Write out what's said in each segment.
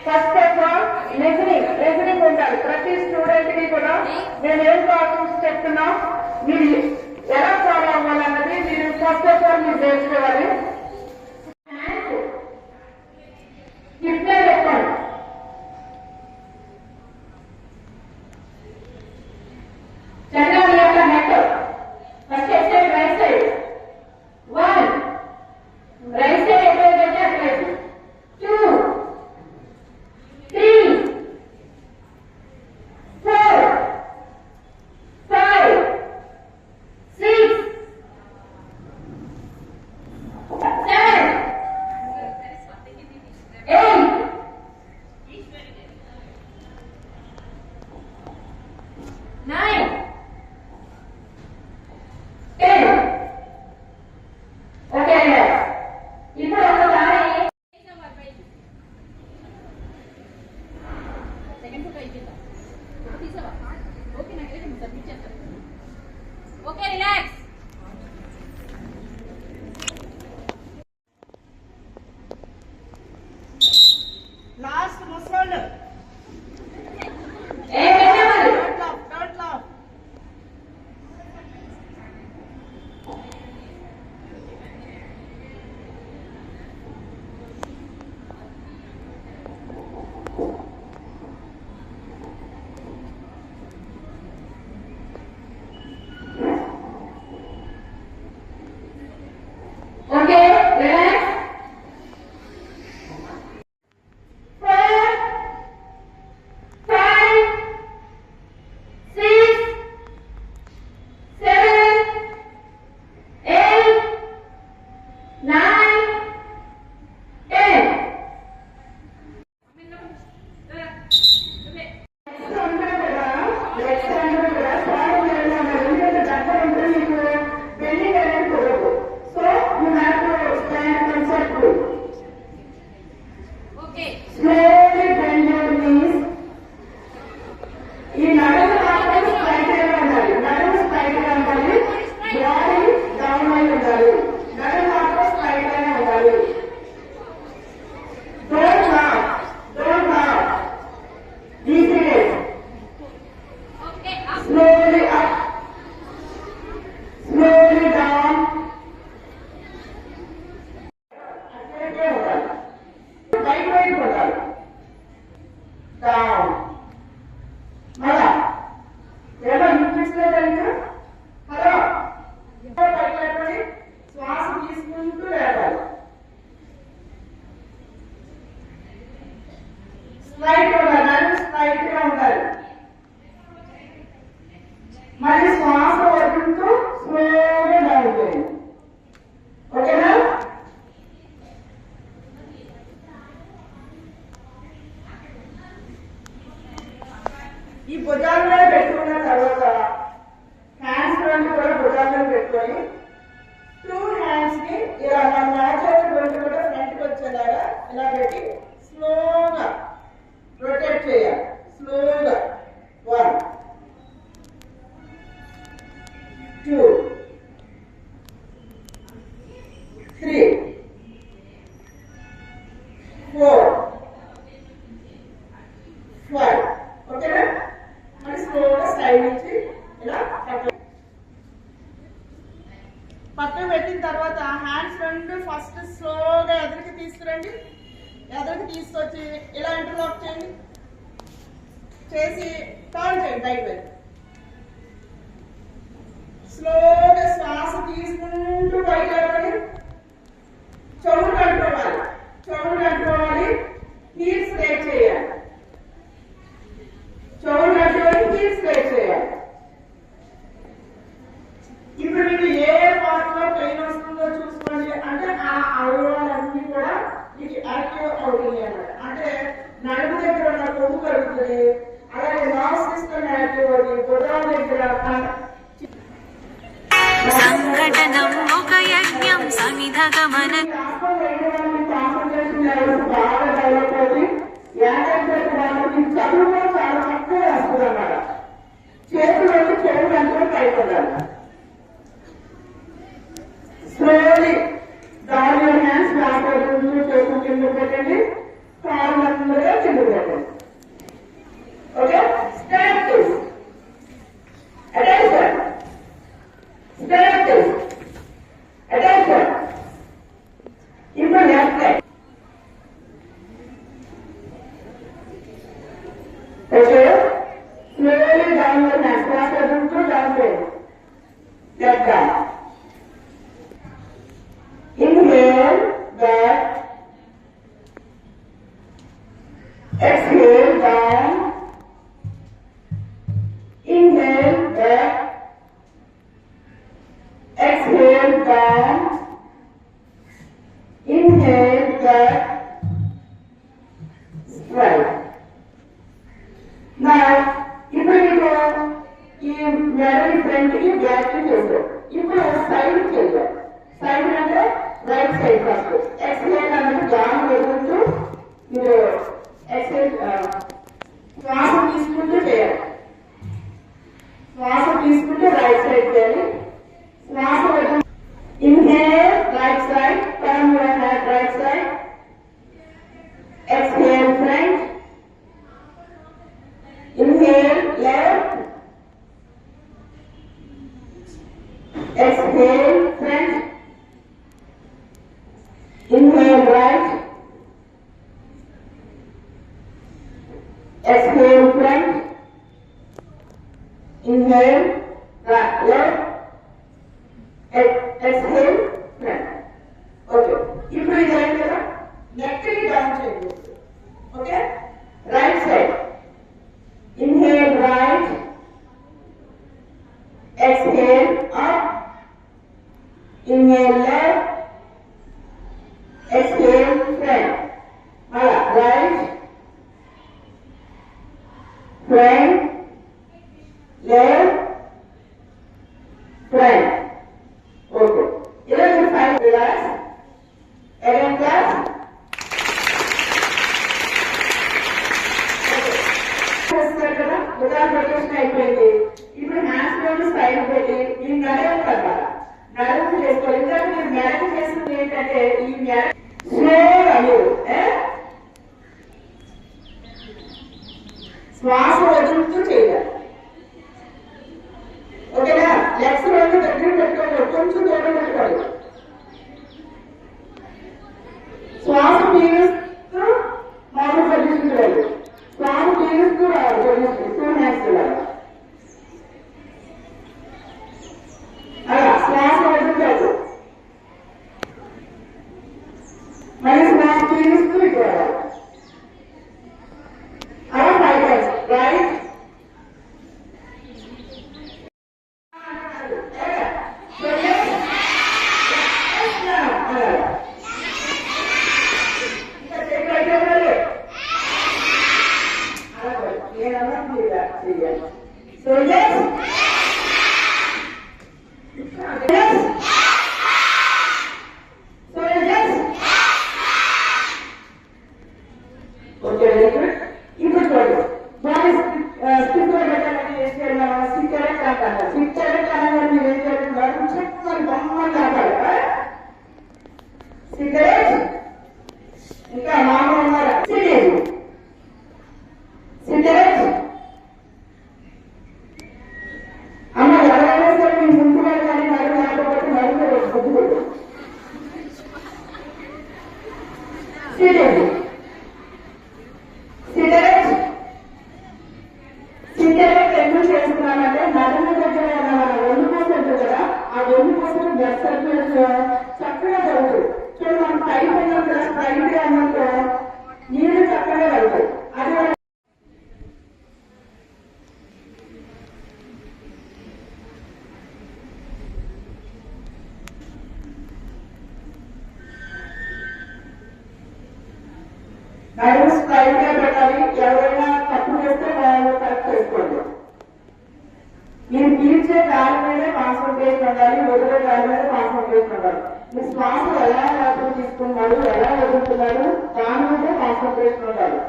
First of all listening ఉండాలి. ప్రతి student కి కూడా మేము ఏం ప్రాబ్లమ్స్ చెప్తున్నాం, మీరు ఎలా ఫాలో అవ్వాలన్నది మీరు ఫస్ట్ ఆఫ్ ఆల్ మీరు నేర్చుకోవాలి. ఇట్లే చెప్పండి. చంద్రబాబు యొక్క net first Exide right side 1 right side ఎక్కడైతే అట్లయితే 2 3 4 5 6 7 8 9 ఓకే. ఇప్పుడు ఒకసారి సెకండ్ ఫోటో ఇచ్చేద్దాం. తీసావా? ఓకే, నాకు సబ్మిట్ చేస్తాను. Okay, relax. లాస్ట్ ముసలోళ్ళు okay, relax. 4 5 6 7 8 9 10. Slowly bend your knees. ఈ నడుము మాత్రం స్ట్రైట్ గా ఉండాలి. నడుము స్ట్రైట్ గా ఉండాలి. బాడీ డౌన్ అయి ఉండాలి. నడుము మాత్రం స్ట్రైట్ గానే ఉండాలి. Don't laugh. Easy days. Slowly up, slowly down. అట్లే ఉండాలి. బయట ఉండాలి. డౌన్. మళ్ళా ఏమో వినిపించలేదంటే హలో పైకి శ్వాస తీసుకుంటూ లేవాలి. స్ట్రైట్ ఉండాలి. స్ట్రైట్ గా ఉండాలి. మళ్ళీ శ్వాస వదులుతూ స్లోగా డౌన్ చేయండి. ఓకేనా? ఈ భుజాల మీద పెట్టుకున్న తర్వాత హ్యాండ్స్ రెండు కూడా భుజాల మీద పెట్టుకొని 2 హ్యాండ్స్ ని ఇలా మన మ్యాచ్ రెండు కూడా ఫ్రంట్కి వచ్చేలాగా ఇలా పెట్టి స్లోగా రొటేట్ చేయాలి. స్లోగా 1 2 3 4 5. ఓకేనా? మరి స్లోగా సైడ్ నుంచి ఇలా పక్కన పెట్టిన తర్వాత హ్యాండ్స్ రెండు ఫస్ట్ స్లోగా ఎదురుకి తీసుకురండి. ఎదురుకి తీసుకొచ్చి ఇలా ఇంటర్లాక్ చేయండి. చేసి టర్న్ చేయండి రైట్ వైపు. స్లోగా శ్వాస తీసుకుంటూ పైకి లేవాలి. చెవులు కట్టుకోవాలి. హీల్స్ రేట్ చేయాలి. చెవులు కట్టుకొని హీల్స్ రేట్ చేయాలి. ఇప్పుడు మీకు ఏ పార్ట్ లో పెయిన్ వస్తుందో చూసుకోండి. అంటే ఆ అవయవాలన్నీ కూడా మీకు యాక్టివ్ అవుతుంది అన్నమాట. అంటే నడుము దగ్గర ఉన్న కొవ్వు కలుగుతుంది. అలాగే నర్వ్ సిస్టమ్ యాక్టివ్ అవుతుంది. భుజాల దగ్గర సంఘటనం ఒక యజ్ఞం సమిధగమన కాన్సంట్రేషన్ లెవెల్స్ బాగా డెవలప్ అవుతుంది. వాళ్ళకి చదువులో చాలా తక్కువ వస్తుంది అన్నమాట. చేతులు చెవులు అంతా పైకి ఉండాలి. Slowly down your hands back చేతులు కింద పెట్టండి. కాళ్ళు అందరూ కింద Inhale right. Exhale front. Inhale right, left. Exhale front. Okay. ఇప్పుడు ఇది అయింది కదా, నెక్ ని డౌన్ చేయండి. Okay, right side. Inhale right. Exhale up. Inhale left. Exhale front. Right. Front. Left. Front. Okay. Here you find relax. Again class. కదా ఉదాహరణ ప్రదర్శన అయిపోయింది. ఇప్పుడు హ్యాండ్స్ లో సైడ్ పెట్టి ఈ నడవడం కదా నడవ చేసుకోవాలి. ఇంకా మీరు మ్యారేజ్ చేస్తుంది ఏంటంటే ఈ మ్యారేజ్ స్లో అయ్యు శ్వాస వదులుతూ చేయాలి. ఓకేనా, లెగ్స్ రెండు దగ్గర పెట్టుకోవాలి, కొంచెం దూరం పెట్టుకోవాలి. శ్వాస పీలుస్తూ మామూలు పొజిషన్ వెళ్ళాలి, శ్వాస పీలుస్తూ రావాలి పొజిషన్. 2 hands వెళ్ళాలి. అలా శ్వాస వదులుతాడు, మళ్ళీ శ్వాస పీలుస్తూ ఇటు రావాలి. అలా 5 times. Right. So yes. Yes. So yes. Okay, very good. ఇప్పుడు చూడండి, బాడీ స్టిక్ పెట్టాలని ఏం చేయాలి? స్టిక్ కరెక్ట్ కావాలి. స్టిక్ కరెక్ట్ కావాలని మీరు ఏం చేయాలి? చెప్తాను బొమ్మని కావాలి. సిగరెట్ ఇంకా మామూలు ఉన్నారా? సిగరెట్ అమ్మ ఎవరైనా సరే మీ ముందు కానీ మరి లేకపోతే మరింత బుద్ధిపడు. సిగరెట్ సిగరెట్ ఎందుకు చేస్తున్నామంటే నడుము దగ్గర మన వెన్నుపూస ఉంటుంది కదా, ఆ వెన్నుపూసకు బ్లడ్ సర్క్యులేషన్ చక్కగా జరుగుతుంది. చూడండి, మనం టైట్ అయినా కూడా స్ట్రైట్ గా అన్నట్టు నీళ్లు చక్కగా వెళ్తాయి. అది నడుము స్ట్రైట్ గా పెట్టాలి. ఎవరైనా తప్పు చేస్తే వాళ్ళు కరెక్ట్ చేసుకోండి. మీరు పీల్చే గాలి మీదే కాన్సన్ట్రేషన్ ఉండాలి, వదిలే గాలి మీద కాన్సన్ట్రేషన్ ఉండాలి. మీ శ్వాస ఎలా లోపల తీసుకున్నాడు, ఎలా వదులుతున్నాడు, దాని మీదే కాన్సన్ట్రేషన్ ఉండాలి.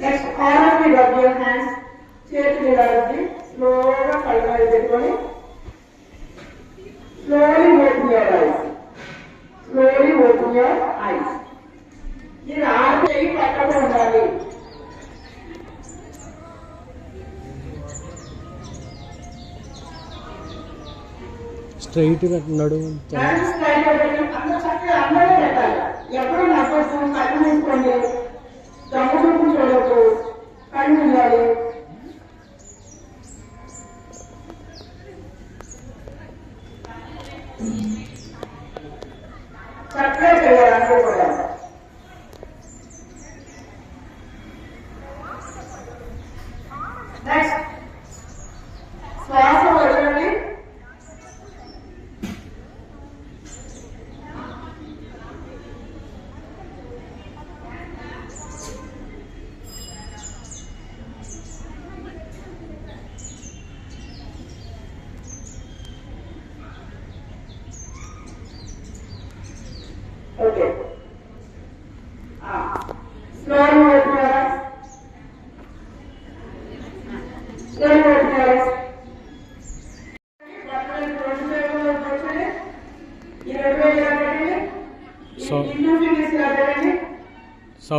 Next, all of you rub your hands, చేతులు ఇలా రుద్ది స్లోగా కళ్ళ మీద పెట్టుకొని slowly open your eyes. Slowly open your eyes. మీరు ఆరు చేయి పక్కన ఉండాలి. స్ట్రైట్ నడు స్ట్రైట్ అందరూ చక్కగా అందరూ పెట్టాలి. ఎప్పుడు నవ్వచ్చు, కళ్ళు మూసుకోండి, దమ్ము చూపు చూడవచ్చు, కళ్ళు ఉండాలి. చక్కగా చేయాలి అందరూ కూడా. నెక్స్ట్, శ్వాస వదలండి.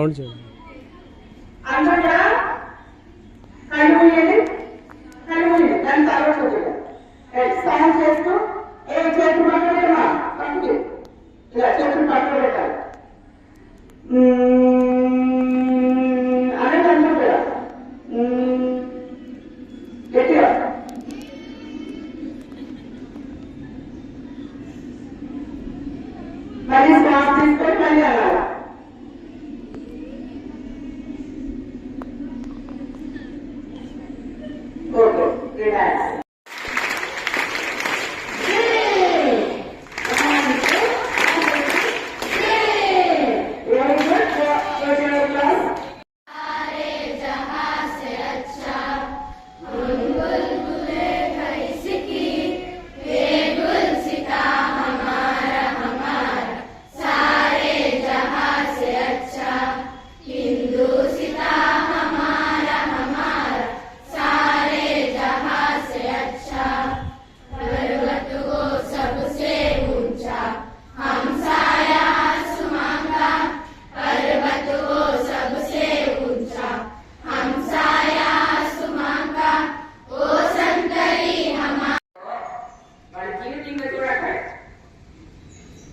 సౌండ్ చేయండి. అందరూ కూడా కళ్ళు మూయండి, కళ్ళు మూయండి, దాని తర్వాత చూడండి. సౌండ్ చేస్తూ చేతులు పక్కన పెట్టమా, పక్కకి ఇలా చేతులు పక్కన పెట్టాలి అనేది అందరూ కూడా గట్టిగా మళ్ళీ శ్వాస తీసుకొని మళ్ళీ అనాలి. Okay, relax.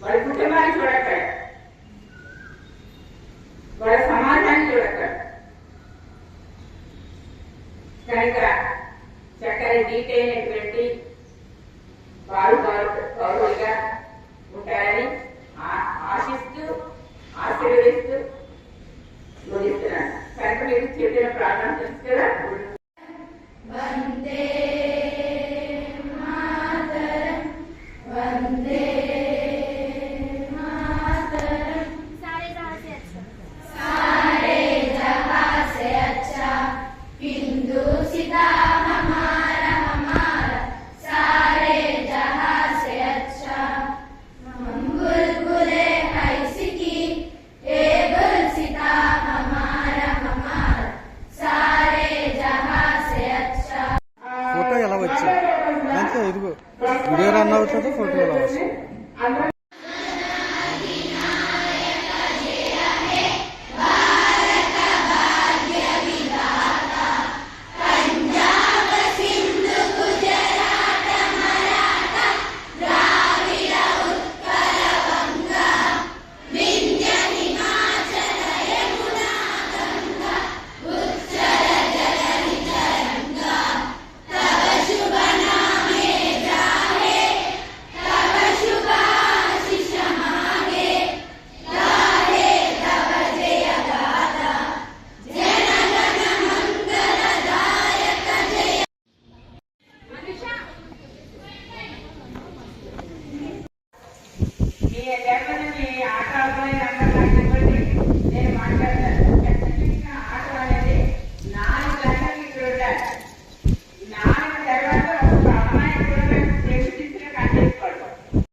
వాళ్ళ కుటుంబాన్ని చూడక్కడ, వాళ్ళ సమాజాన్ని చూడక్కడ. కనుక చక్కని డీటెయిల్ అయినటువంటి వారు పౌరులుగా ఉంటారని ఆశిస్తూ ఆశీర్వదిస్తూ ముగిస్తున్నాను. కనుక మీరు చెప్పిన ప్రార్థన తెలుసు కదా.